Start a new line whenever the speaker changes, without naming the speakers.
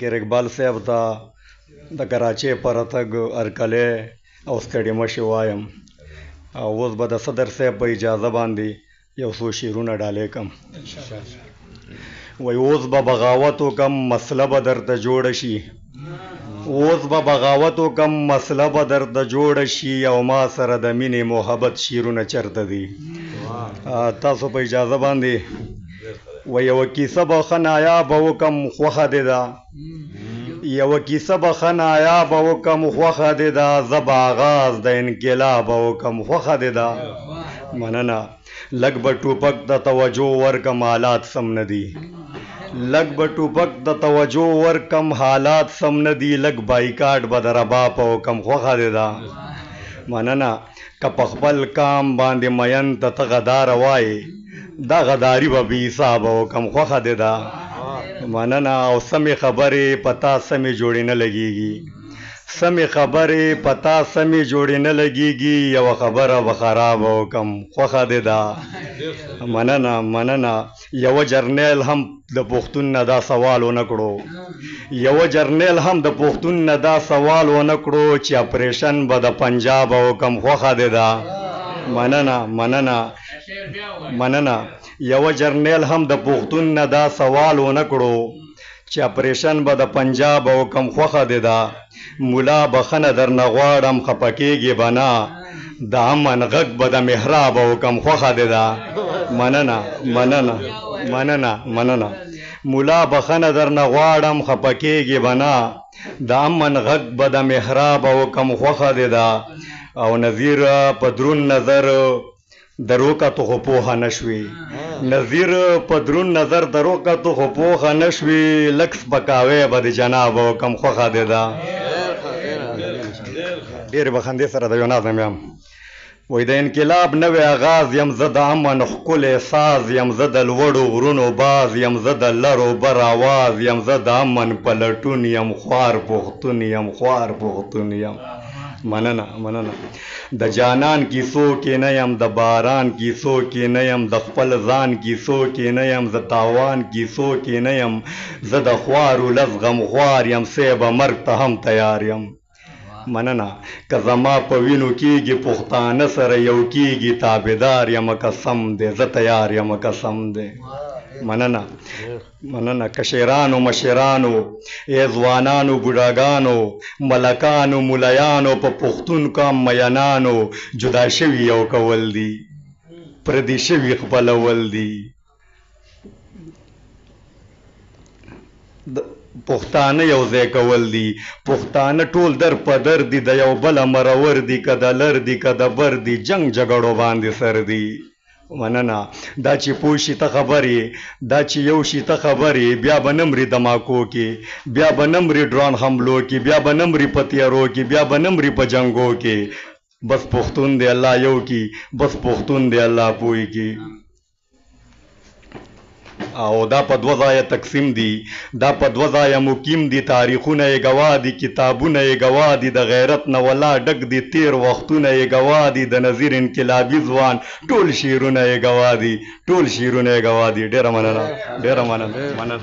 ګیر اقبال صاحب ته د کراچۍ په راتګ هرکلی او ستړي مشي وایم. او اوس به د صدر صاحب په اجازه باندې یو څو شعرونه ډالۍ کړم. وایي اوس به بغاوت وکړم مسله به درته جوړه شي، اوس به بغاوت وکړم مسله به درته جوړه شي، او ما سره د مینې محبت شعرونه چرته دي. تاسو په اجازه باندې و یوه کیسه به ښه نایابه وکړم خوښه دې ده، یوه کیسه به ښه نایابه وکړم خوښه دې ده، زه به آغاز د انقلابه وکړم خوښه دې ده. مننه. لږ به ټوپک د توجه ورکم حالات سم نه دي، لږ به ټوپک د توجه ورکم حالات سم نه دي، لږ بایکاټ به د رباب وکم خوښه دې ده. مننه. که په خپل کام باندې مین ته ته غداره وایې، دا غداري به بې حسابه وکم خوښه دې ده. مننه. او سمې خبرې په تا سمې جوړې نه لګېږي، سمې خبرې په تا سمې جوړې نه لګېږي، یوه خبره به خرابه وکم خوښه دې ده. مننه. مننه. یوه جرنیل هم د پښتون نه دا سوال ونه کړو، یوه جرنیل هم د پښتون نه دا سوال ونه کړو چې اپریشن به د پنجاب وکم خوښه دې ده. مننه. مننه. مننه. یوه جرنیل هم د پښتون نه دا سوال ونه کړو چې اپریشن به د پنجاب وکم خوښه دې ده. مولا بخښنه درنه غواړم خفه کېږې به نه، د امن غږ به د محراب وکم خوښه دې ده. مننه. مننه. مننه. مننه. مولا بخښنه درنه غواړم خفه کېږې به نه، د امن غږ به د محراب وکم خوښه دې ده. او نظیر په دروند نظر درو کتو خو پوهه نه شوې، نظیر په دروند نظر درو کتو خو پوهه نه شوې، لږ سپکاوی به د جناب وکم خوښه دې ده. ډېرې بخندې سره د یو نظم یم. وایي د انقلاب نوی آغاز یم زه، د امن ښکلی ساز یم زه، د لوړو غرونو باز یم زه، د لرو بر آواز یم زه، د امن پلټون یم خوار پښتون یم خوار پښتون یم. مننه. مننه. د جانان کیسو کې نه یم، د باران کیسو کې نه یم، د خپل ځان کیسو کې نه یم، زه تاوان کیسو کې نه یم، زه د خوارو لس غمخوار یم، صیبه مرګ ته هم تیار یم. مننه. که زما په وینو کېږي پښتانه سره یو کېږي، تابعدار یم قسم دی زه تیار یم قسم دی. مننه. مننه. کشرانو مشرانو ای ځوانانو بوډاګانو ملکانو ملیانو په پښتون کام مینانو، جدا شوي یو کول دي پردي شوي خپلول دي. پښتانه یو ځای کول دي، پښتانه ټول در په در دي، د یو بله مرور دي که د لر دي که د بر دي، جنګ جګړو باندې سر دي. مننه. دا چې پوه شي ته خبرې، دا چې یو شي ته خبرې، بیا به نه مري دماکو کې، بیا به نه مري ډرون حملو کې، بیا به نه مري په تیارو کې، بیا به نه مري په جنګو کې. بس پښتون دی الله یو کی، بس پښتون دی الله پوی کی. او دا په دوه ځایه تقسیم دي، دا په دوه ځایه مقیم دي، تاریخونه یې ګواه دي، کتابونه یې ګواه دي، د غیرت نه ولا ډک دي، تیر وختونه یې ګواه دي، د نظیر انقلابي ځوان ټول شعرونه یې ګواه دي، ټول شعرونه یې ګواه دي. ډېره مننه. ډېره مننه. مننه.